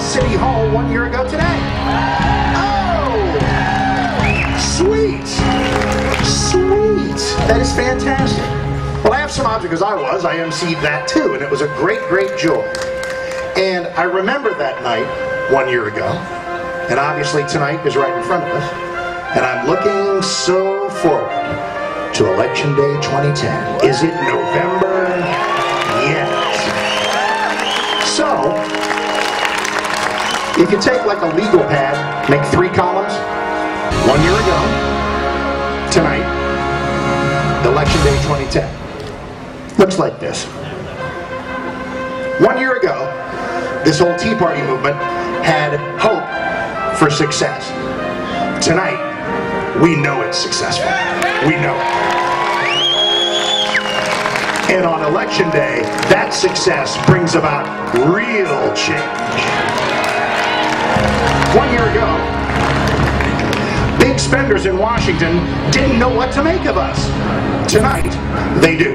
City Hall 1 year ago today. Oh! Sweet! Sweet! That is fantastic. Well, I have some object as I emceed that too, and it was a great, great joy. And I remember that night 1 year ago, and obviously tonight is right in front of us, and I'm looking so forward to Election Day 2010. Is it November yet? So, if you take like a legal pad, make 3 columns, 1 year ago, tonight, Election Day 2010. Looks like this. 1 year ago, this whole Tea Party movement had hope for success. Tonight, we know it's successful. We know it. And on Election Day, that success brings about real change. 1 year ago, big spenders in Washington didn't know what to make of us. Tonight, they do.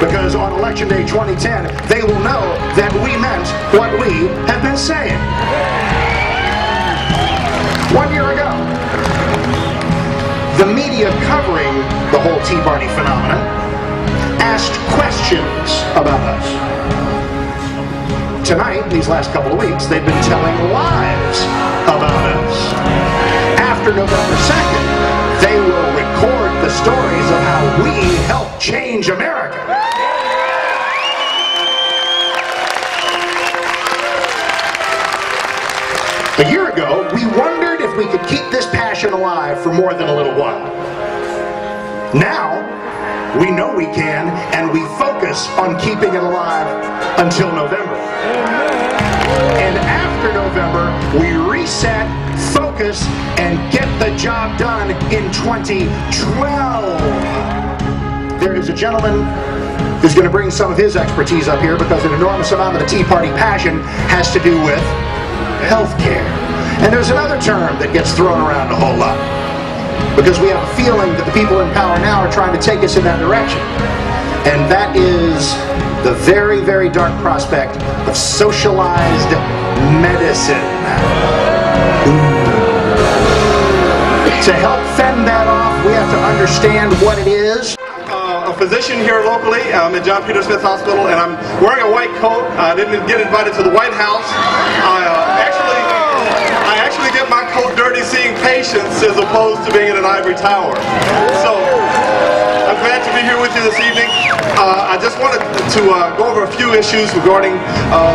Because on Election Day 2010, they will know that we meant what we have been saying. 1 year ago, the media covering the whole Tea Party phenomenon asked questions about us. Tonight, these last couple of weeks, they've been telling lies about us. After November 2nd, they will record the stories of how we helped change America. A year ago, we wondered if we could keep this passion alive for more than a little while. Now, we know we can, and we focus on keeping it alive until November. And after November, we reset, focus, and get the job done in 2012. There is a gentleman who's going to bring some of his expertise up here because an enormous amount of the Tea Party passion has to do with healthcare. And there's another term that gets thrown around a whole lot because we have a feeling that the people in power now are trying to take us in that direction. And that is the very, very dark prospect of socialized medicine. To help fend that off, we have to understand what it is. A physician here locally. I'm at John Peter Smith Hospital, and I'm wearing a white coat. I didn't get invited to the White House. I actually get my coat dirty seeing patients as opposed to being in an ivory tower. So I'm glad to be here with you this evening. I just wanted to go over a few issues regarding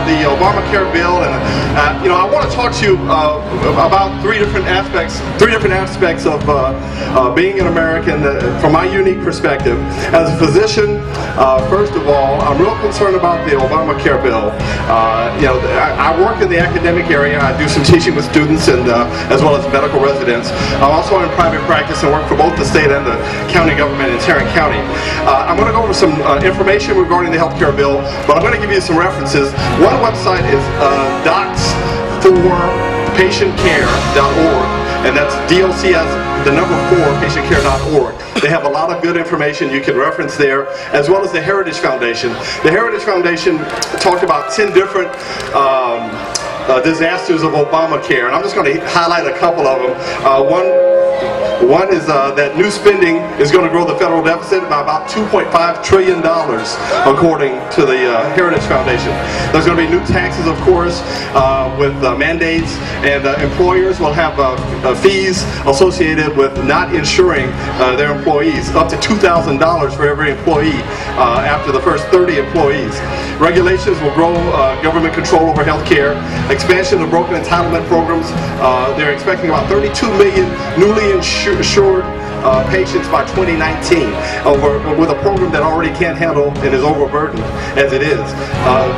the Obamacare bill, and I want to talk to you about three different aspects of being an American from my unique perspective. As a physician, first of all, I'm real concerned about the Obamacare bill. I work in the academic area. I do some teaching with students and as well as medical residents. I'm also in private practice and work for both the state and the county government in Tarrant County. I'm going to go over some information regarding the health care bill, but I'm going to give you some references. One website is docs4patientcare.org, and that's DOCS4patientcare.org. They have a lot of good information you can reference there, as well as the Heritage Foundation. The Heritage Foundation talked about 10 different disasters of Obamacare, and I'm just going to highlight a couple of them. One is that new spending is going to grow the federal deficit by about $2.5 trillion, according to the Heritage Foundation. There's going to be new taxes, of course, with mandates, and employers will have fees associated with not insuring their employees, up to $2,000 for every employee after the first 30 employees. Regulations will grow government control over health care, expansion of broken entitlement programs. They're expecting about 32 million newly insured patients by 2019 with a program that already can't handle and is overburdened as it is.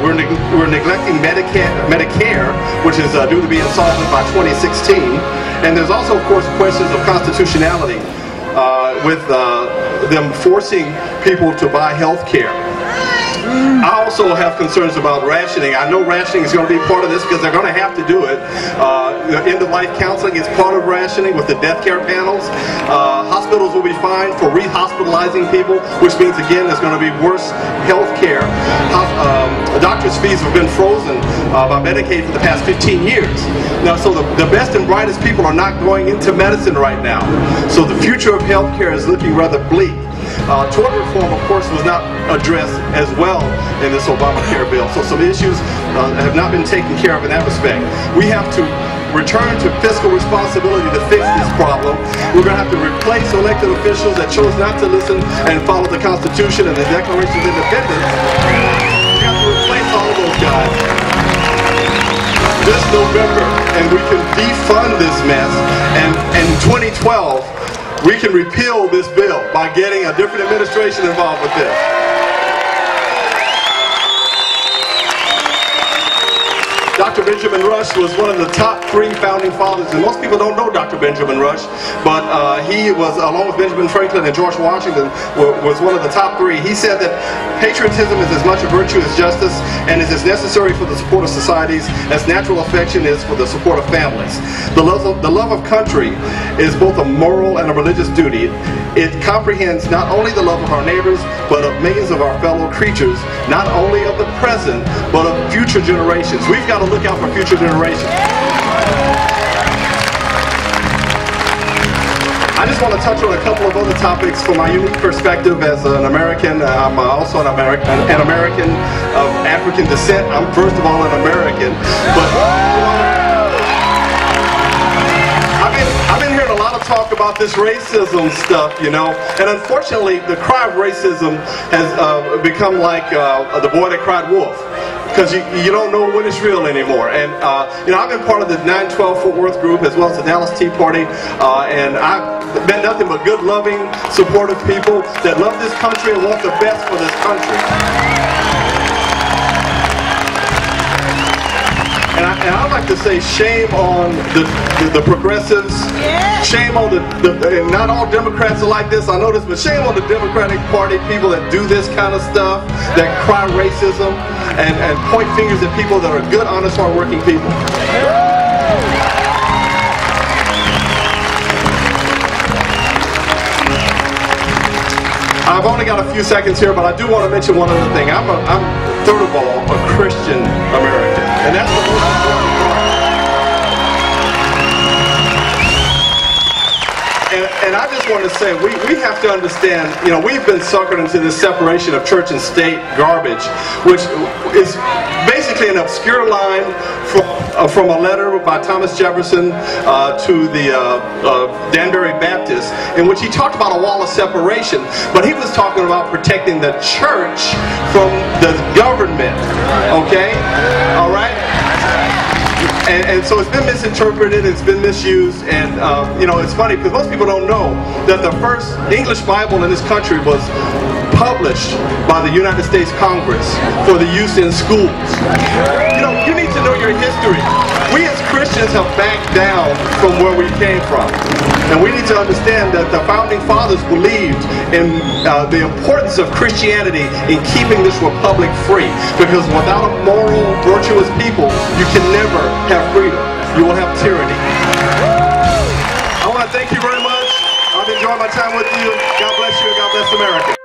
We're neglecting Medicare, which is due to be insolvent by 2016. And there's also, of course, questions of constitutionality with them forcing people to buy health care. I also have concerns about rationing. I know rationing is going to be part of this because they're going to have to do it. End-of-life counseling is part of rationing with the death care panels. Hospitals will will be fined for re-hospitalizing people, which means, again, there's going to be worse health care. Doctors' fees have been frozen by Medicaid for the past 15 years. Now, so the best and brightest people are not going into medicine right now. So the future of health care is looking rather bleak. Tort reform, of course, was not addressed as well in this Obamacare bill. So some issues have not been taken care of in that respect. We have to return to fiscal responsibility to fix this problem. We're going to have to replace elected officials that chose not to listen and follow the Constitution and the Declaration of Independence. We have to replace all of those guys this November, and we can defund this mess. And in 2012, we can repeal this bill by getting a different administration involved with this. Dr. Benjamin Rush was one of the top 3 founding fathers, and most people don't know Dr. Benjamin Rush, but he was, along with Benjamin Franklin and George Washington, was one of the top 3. He said that patriotism is as much a virtue as justice and is as necessary for the support of societies as natural affection is for the support of families. The love of country is both a moral and a religious duty. It comprehends not only the love of our neighbors, but of millions of our fellow creatures, not only of the present, but of future generations. We've got to look out for future generations. I just want to touch on a couple of other topics from my unique perspective as an American. I'm also an American of African descent. I'm first of all an American, but I've been hearing a lot of talk about this racism stuff, you know, and unfortunately the cry of racism has become like the boy that cried wolf, because you don't know when it's real anymore. And you know, I've been part of the 9/12 Fort Worth group as well as the Dallas Tea Party, and I've met nothing but good, loving, supportive people that love this country and want the best for this country. And I'd like to say shame on the progressives, shame on and not all Democrats are like this, I know this, but shame on the Democratic Party people that do this kind of stuff, that cry racism and point fingers at people that are good, honest, hardworking people. I've only got a few seconds here, but I do want to mention one other thing. I'm third of all, a Christian American, and that's the most important part. And I just want to say, we have to understand, you know, we've been suckered into this separation of church and state garbage, which is basically an obscure line from a letter by Thomas Jefferson to the Danbury Baptist, in which he talked about a wall of separation, but he was talking about protecting the church from the government, okay? All right? And so it's been misinterpreted, it's been misused, and you know, it's funny because most people don't know that the first English Bible in this country was published by the United States Congress for the use in schools. You know, you need to know your history. We as Christians have backed down from where we came from. And we need to understand that the founding fathers believed in the importance of Christianity in keeping this republic free. Because without a moral, virtuous people, you can never have freedom. You will have tyranny. I want to thank you very much. I've enjoyed my time with you. God bless you and God bless America.